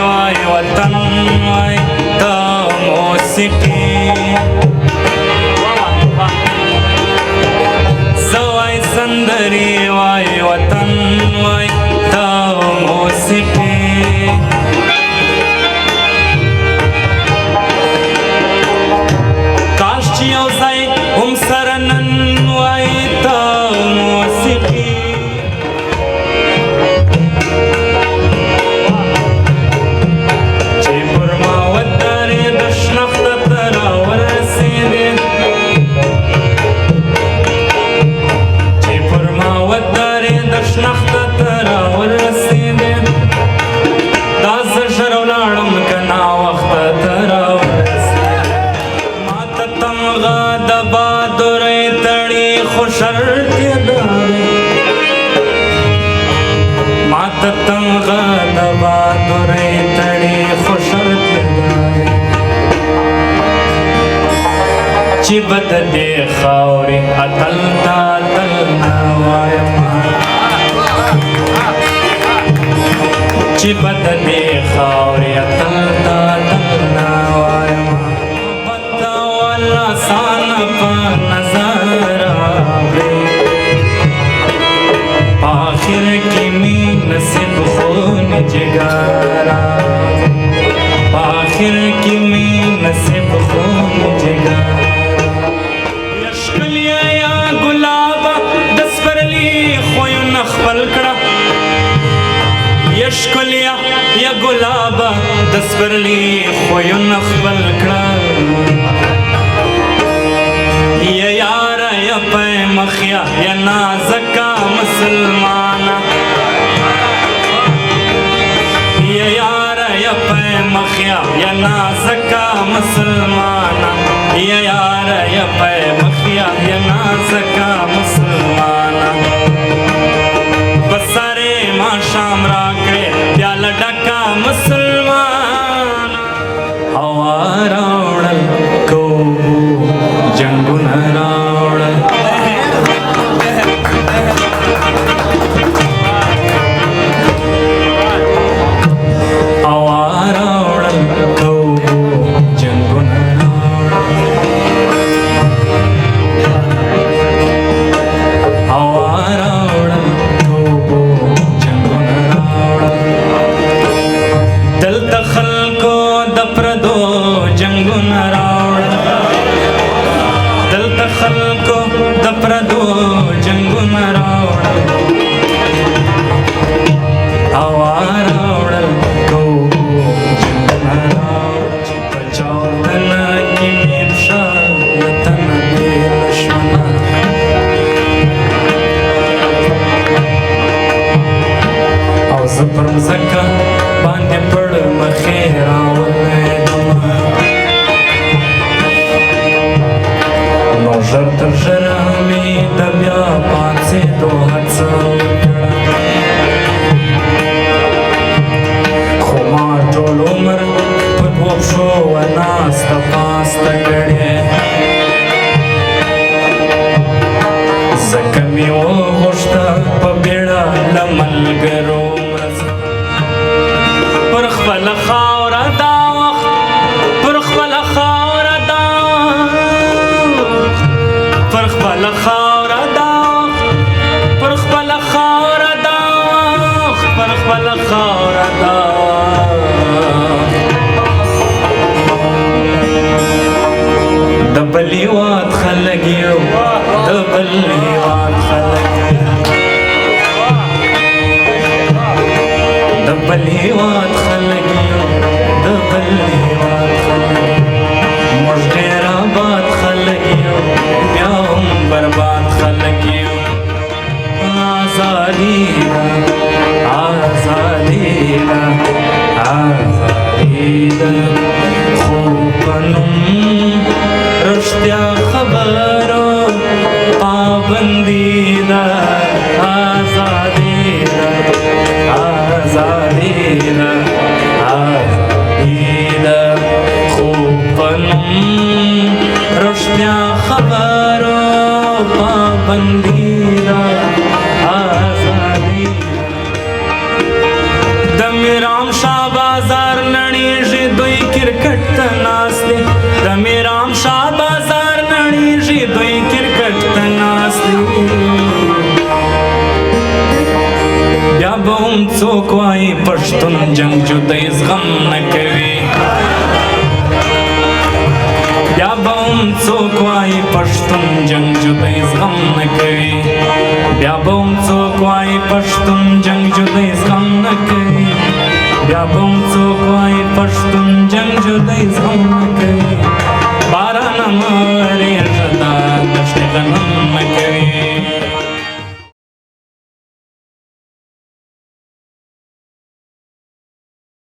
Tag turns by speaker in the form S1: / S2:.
S1: وای وطن وای تا موسیقي زوای سندري وای وطن وای تا موسیقي کاش چې یو ځای هم سره نن وای تا موسیقي تمغه د بادورې تړې خو شرط لګای چې بد دې خاورې اتل تا تل نه وایم چې بد دې خاورې اتل تا تل نه وایم پتا والا سان په نظر راوړې آخر کې می نصیب خون جگارا آخر کی می نصیب خون جگارا یشکلیا یا گلابا دس پرلی خویو نخبل کڑا یشکلیا یا گلابا دس پرلی خویو نخبل کڑا یا یارا یا پے مخیا یا نازکا مسلمانا مخیا یا نازکا مسلمانا یا یار یا پے مخیا یا نازکا مسلمانا بسارے ما شام راکڑے پیالا ڈکا مسلمانا ہوا راوڑل کو جنگو نہ راوڑل دبلیوات خلقیو دبلیوات خلقیو دبلیوات خلقیو دبلیوات خلقیو مش ډیر آباد خلقیو بیا هم برباد خلقیو آزادی دا آزادی دا آزادی دا خوبنم رشتیا خبرو پابندی دا آزادی دا آزادی دا آزادی دا کرکټ ته ناست دی د میرام شاه بازار نړیږي دوی کرکټ ته ناست دی بیا به هم څوک وایي پښتون جنګ جدی زغم نه کوي بیا به هم څوک وایي پښتون جنګ جدی زغم نه کوي بیا به هم څوک وایي پښتون جنګ جدی زغم نه کوي بیا به هم څوک وایي پښتون جنګ جدی زغم نه کوي باران مه ورېږه دا دښتې غنم نه کوي